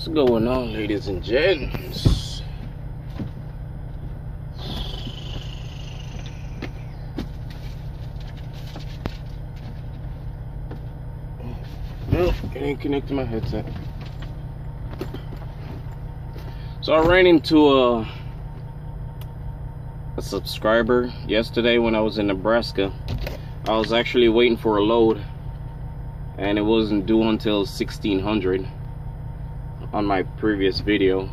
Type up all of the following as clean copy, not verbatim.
What's going on, ladies and gents? Nope, it ain't connected to my headset. So I ran into a subscriber yesterday when I was in Nebraska. I was actually waiting for a load, and it wasn't due until 1600 on my previous video.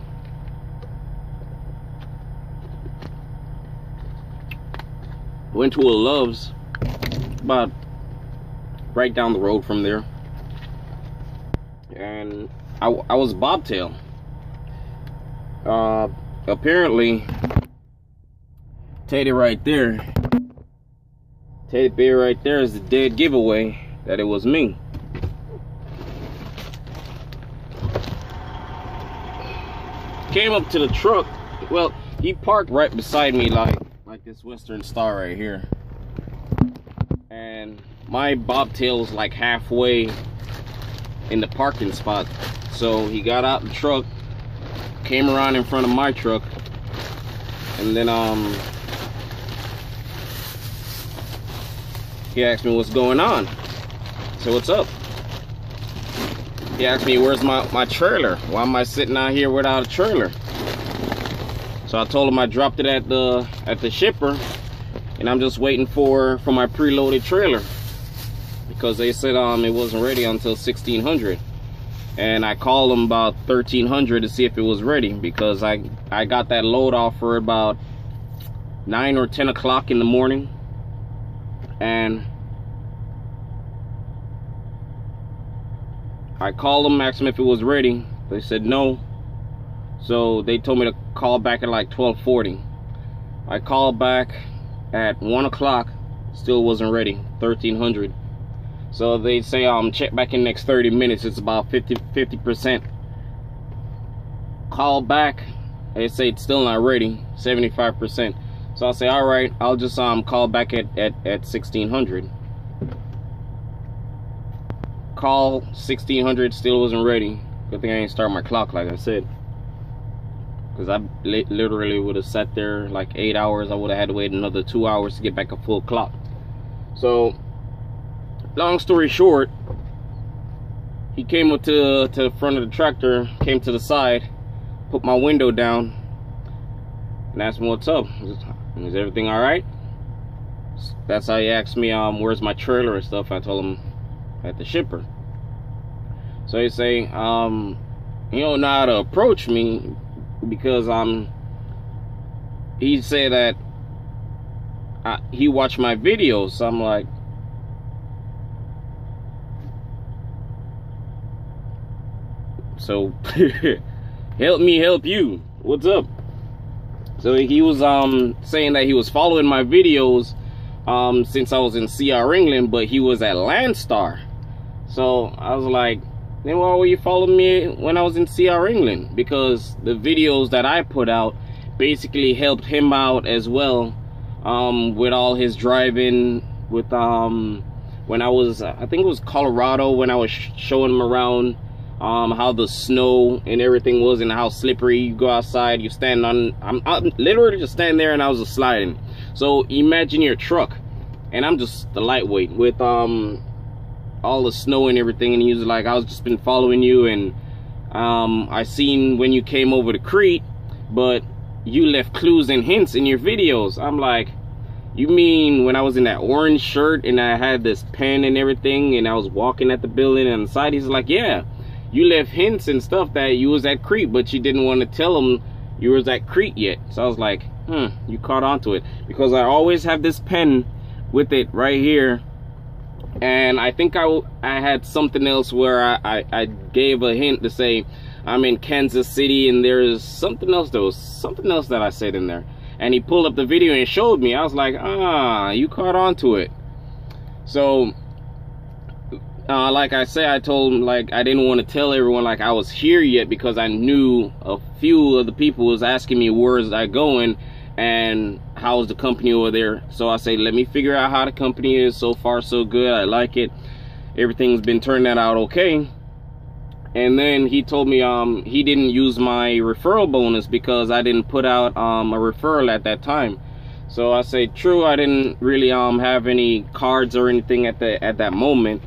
Went to a Love's about right down the road from there, and I was bobtail. Apparently Teddy right there, Teddy bear right there is the dead giveaway that it was me. Came up to the truck. Well, he parked right beside me like this Western Star right here, and my bobtail was like halfway in the parking spot. So he got out the truck, came around in front of my truck, and then he asked me what's going on. So what's up? He asked me where's my trailer. Why am I sitting out here without a trailer? So I told him I dropped it at the shipper, and I'm just waiting for my preloaded trailer, because they said it wasn't ready until 1600. And I called them about 1300 to see if it was ready, because I got that load off for about 9 or 10 o'clock in the morning, and I called them, asked them if it was ready. They said no. So they told me to call back at like 12:40. I called back at 1 o'clock, still wasn't ready, 1300. So they say check back in the next 30 minutes, it's about 50%. Call back, they say it's still not ready, 75%. So I'll say, all right, I'll just call back at 1600. Call 1600, still wasn't ready. Good thing I didn't start my clock, like I said, because I literally would have sat there like 8 hours. I would have had to wait another 2 hours to get back a full clock. So long story short, he came up to the front of the tractor, came to the side, put my window down, and asked me what's up. Is everything all right? That's how he asked me where's my trailer and stuff. I told him at the shipper. So he say, you don't know how to approach me, because he said that he watched my videos. So I'm like, so help me help you, what's up? So he was saying that he was following my videos since I was in CR England, but he was at Landstar. So I was like, then why were you following me when I was in CR England? Because the videos that I put out basically helped him out as well, with all his driving, with when I was, I think it was Colorado, when I was showing him around how the snow and everything was, and how slippery. You go outside, you stand on, I'm literally just standing there, and I was just sliding. So imagine your truck, and I'm just the lightweight with all the snow and everything, and he was like, I was just been following you, and I seen when you came over to CRETE, but you left clues and hints in your videos. I'm like, you mean when I was in that orange shirt and I had this pen and everything, and I was walking at the building and the side? He's like, yeah, you left hints and stuff that you was at CRETE, but you didn't want to tell them you was at CRETE yet. So I was like, you caught on to it, because I always have this pen with it right here. And I think I had something else where I gave a hint to say I'm in Kansas City, and there's something else. There was something else that I said in there, and he pulled up the video and showed me. I was like, you caught on to it. So like I said, I told him like I didn't want to tell everyone like I was here yet, because I knew a few of the people was asking me where's I going and how's the company over there. So I say, let me figure out how the company is. So far so good, I like it, everything's been turning out okay. And then he told me he didn't use my referral bonus because I didn't put out a referral at that time. So I say, true, I didn't really have any cards or anything at that moment,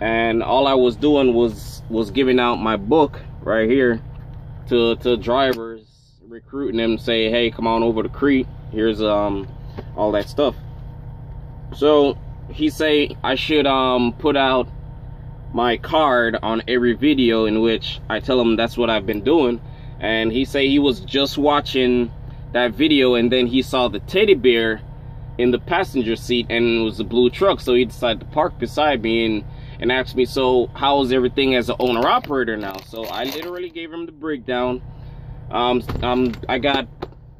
and all I was doing was giving out my book right here to drivers, recruiting them, say, hey, come on over to CRETE, here's all that stuff. So he say I should put out my card on every video, in which I tell him that's what I've been doing. And he say he was just watching that video, and then he saw the teddy bear in the passenger seat, and it was a blue truck, so he decided to park beside me and asked me, so how's everything as an owner operator now? So I literally gave him the breakdown. I got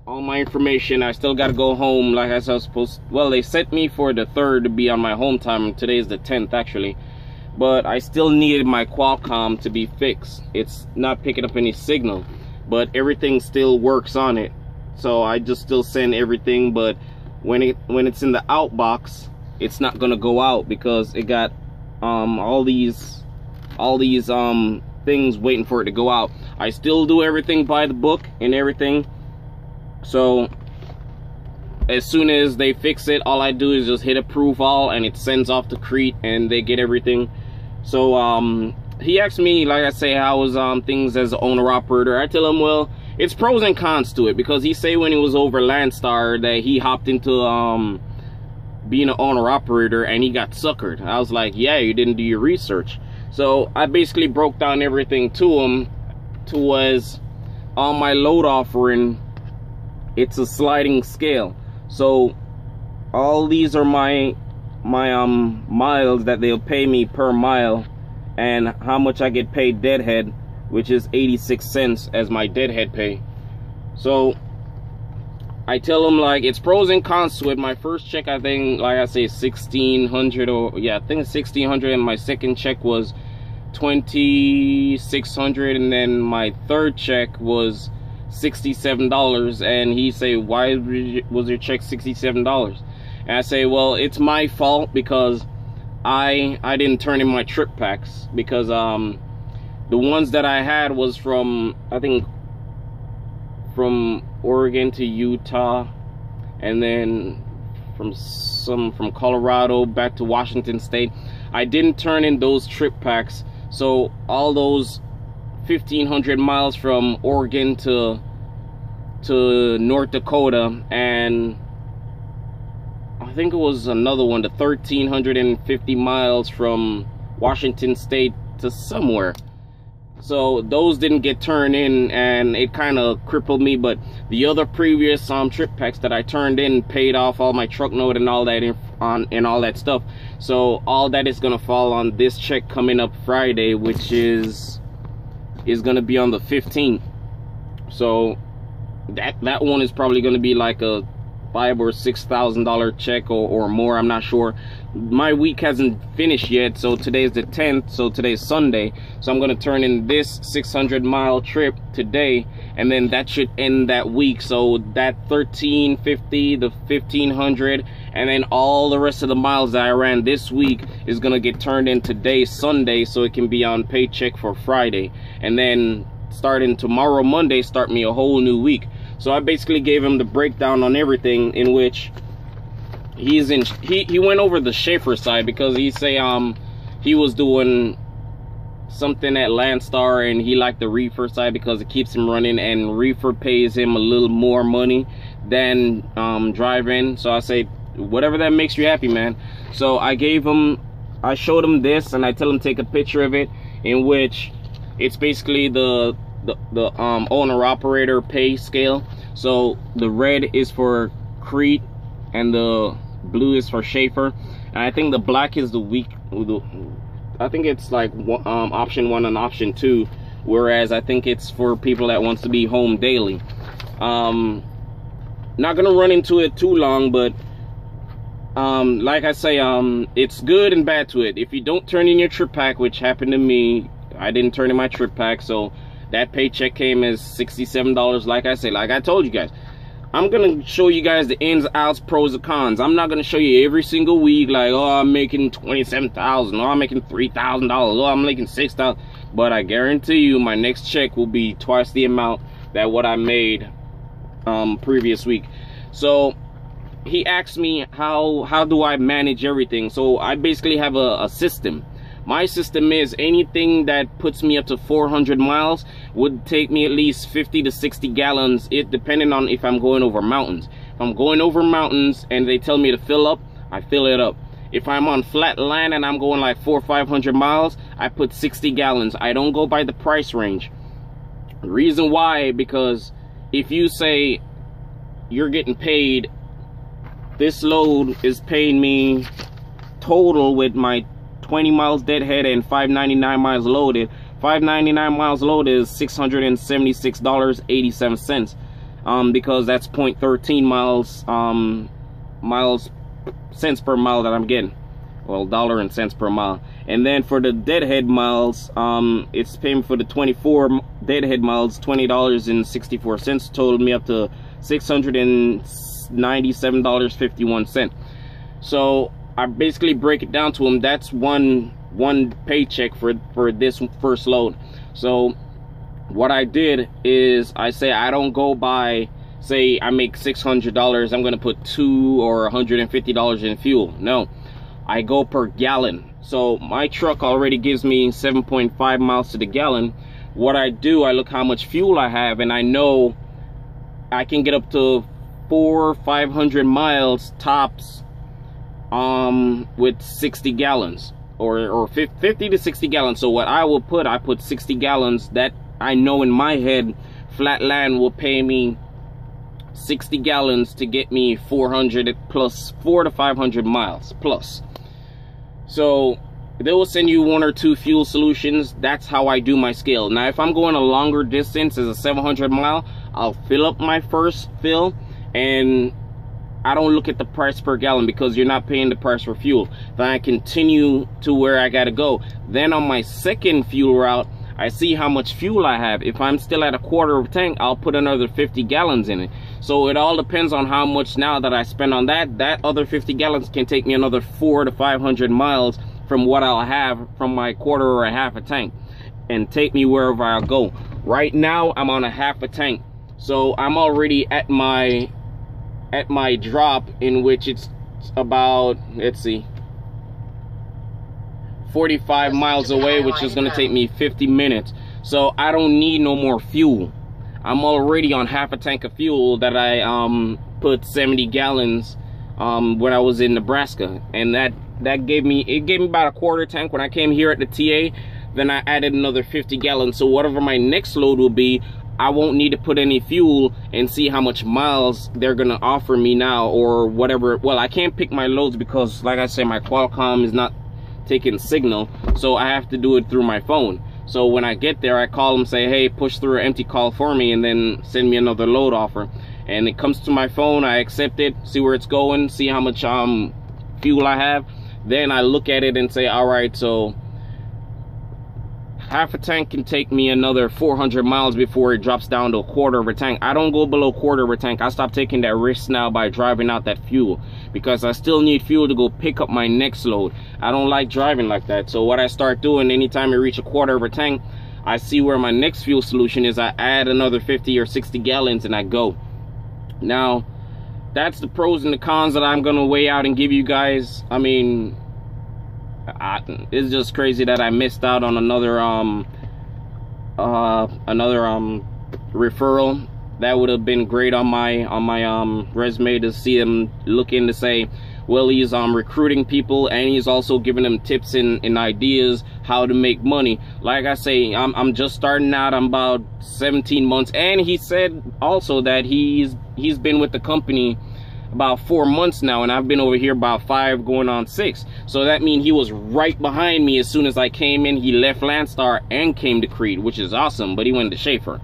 all my information. I still got to go home like I was supposed to. Well, they set me for the 3rd to be on my home time, and today is the 10th actually. But I still needed my Qualcomm to be fixed. It's not picking up any signal, but everything still works on it. So I just still send everything, but when it's in the out box, it's not gonna go out because it got all these things waiting for it to go out. I still do everything by the book and everything. So as soon as they fix it, all I do is just hit approve all, and it sends off to CRETE, and they get everything. So he asked me, like I say, how was things as an owner operator. I tell him, well, it's pros and cons to it, because he say when he was over Landstar that he hopped into being an owner operator and he got suckered. I was like, yeah, you didn't do your research. So I basically broke down everything to him, was on my load offering, it's a sliding scale. So all these are my miles that they'll pay me per mile, and how much I get paid deadhead, which is 86 cents as my deadhead pay. So I tell them, like, it's pros and cons to it. My first check, I think, like I say, 1,600, or yeah, I think it's 1,600, and my second check was 2,600, and then my third check was $67. And he say, why was your check $67? And I say, well, it's my fault because I didn't turn in my trip packs, because the ones that I had was from, I think, from Oregon to Utah, and then from Colorado back to Washington State. I didn't turn in those trip packs, so all those 1,500 miles from Oregon to North Dakota, and I think it was another one, the 1,350 miles from Washington State to somewhere. So those didn't get turned in, and it kind of crippled me. But the other previous trip packs that I turned in paid off all my truck note and all that and all that stuff. So all that is gonna fall on this check coming up Friday, which is gonna be on the 15th. So that one is probably gonna be like a $5,000 or $6,000 check or more. I'm not sure. My week hasn't finished yet, so today's the 10th, so today's Sunday. So I'm gonna turn in this 600-mile trip today, and then that should end that week. So that 1,350, the 1,500, and then all the rest of the miles that I ran this week is gonna get turned in today, Sunday, so it can be on paycheck for Friday. And then starting tomorrow, Monday, start me a whole new week. So I basically gave him the breakdown on everything, in which he went over the Schaefer side, because he say he was doing something at Landstar and he liked the reefer side because it keeps him running, and reefer pays him a little more money than driving. So I say, whatever that makes you happy, man. So I showed him this, and I tell him take a picture of it, in which it's basically the owner operator pay scale. So the red is for CRETE and the blue is for Schaefer, and I think the black is the week. I think it's like option 1 and option 2, whereas I think it's for people that wants to be home daily. Not gonna run into it too long, but like I say, it's good and bad to it. If you don't turn in your trip pack, which happened to me, I didn't turn in my trip pack, so that paycheck came as $67. Like I say, like I told you guys, I'm gonna show you guys the ins, outs, pros, and cons. I'm not gonna show you every single week like, oh, I'm making $27,000, oh, I'm making $3,000, oh, I'm making $6,000. But I guarantee you, my next check will be twice the amount that what I made previous week. So he asked me how do I manage everything. So I basically have a system. My system is anything that puts me up to 400 miles would take me at least 50 to 60 gallons, it depending on if I'm going over mountains. If I'm going over mountains and they tell me to fill up, I fill it up. If I'm on flat land and I'm going like 400 or 500 miles, I put 60 gallons. I don't go by the price range. The reason why, because if you say you're getting paid, this load is paying me total with my 20 miles deadhead and 599 miles loaded. 599 miles loaded is $676.87, because that's 0.13 miles cents per mile that I'm getting. Well, dollar and cents per mile. And then for the deadhead miles, it's paying for the 24 deadhead miles $20.64, totaled me up to $697.51. So I basically break it down to him. That's one paycheck for this first load. So what I did is I say I don't go by, say I make $600, I'm gonna put $2 or $150 in fuel. No, I go per gallon. So my truck already gives me 7.5 miles to the gallon. What I do, I look how much fuel I have, and I know I can get up to 400 or 500 miles tops with 60 gallons or 50 to 60 gallons. So what I will put, I put 60 gallons. That I know in my head flat land will pay me 60 gallons to get me 400 plus 400 to 500 miles plus. So they will send you 1 or 2 fuel solutions. That's how I do my scale. Now if I'm going a longer distance, as a 700 mile, I'll fill up my first fill, and I don't look at the price per gallon because you're not paying the price for fuel. Then I continue to where I gotta go. Then on my second fuel route, I see how much fuel I have. If I'm still at a quarter of a tank, I'll put another 50 gallons in it. So it all depends on how much now that I spend on that. That other 50 gallons can take me another 400 to 500 miles from what I'll have from my quarter or a half a tank, and take me wherever I'll go. Right now I'm on a half a tank, so I'm already at my drop, in which it's about, let's see, 45 miles away, which is going to take me 50 minutes. So I don't need no more fuel. I'm already on half a tank of fuel that I put 70 gallons when I was in Nebraska, and that gave me about a quarter tank when I came here at the TA. Then I added another 50 gallons. So whatever my next load will be, I won't need to put any fuel and see how much miles they're gonna offer me now or whatever. Well, I can't pick my loads because, like I said, my Qualcomm is not taking signal, so I have to do it through my phone. So when I get there, I call them, say, hey, push through an empty call for me, and then send me another load offer. And it comes to my phone, I accept it, see where it's going, see how much fuel I have. Then I look at it and say, all right, so half a tank can take me another 400 miles before it drops down to a quarter of a tank. I don't go below quarter of a tank. I stopped taking that risk now by driving out that fuel, because I still need fuel to go pick up my next load. I don't like driving like that. So what I start doing, anytime I reach a quarter of a tank, I see where my next fuel solution is. I add another 50 or 60 gallons and I go. Now, that's the pros and the cons that I'm gonna weigh out and give you guys. I mean, it's just crazy that I missed out on another referral. That would have been great on my resume, to see him look in to say, well, he's recruiting people, and he's also giving them tips and ideas how to make money. Like I say, I'm just starting out. I'm about 17 months, and he said also that he's been with the company about 4 months now, and I've been over here about 5 going on 6. So that means he was right behind me as soon as I came in. He left Landstar and came to CRETE, which is awesome, but he went to Schaefer.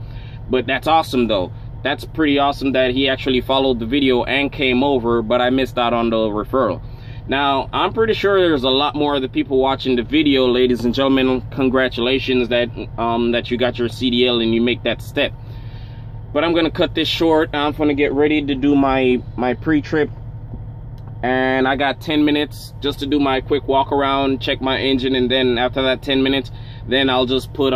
But that's awesome though. That's pretty awesome that he actually followed the video and came over, but I missed out on the referral. Now, I'm pretty sure there's a lot more of the people watching the video. Ladies and gentlemen, congratulations that that you got your CDL and you make that step. But I'm gonna cut this short. I'm gonna get ready to do my pre-trip, and I got 10 minutes just to do my quick walk around, check my engine, and then after that 10 minutes, then I'll just put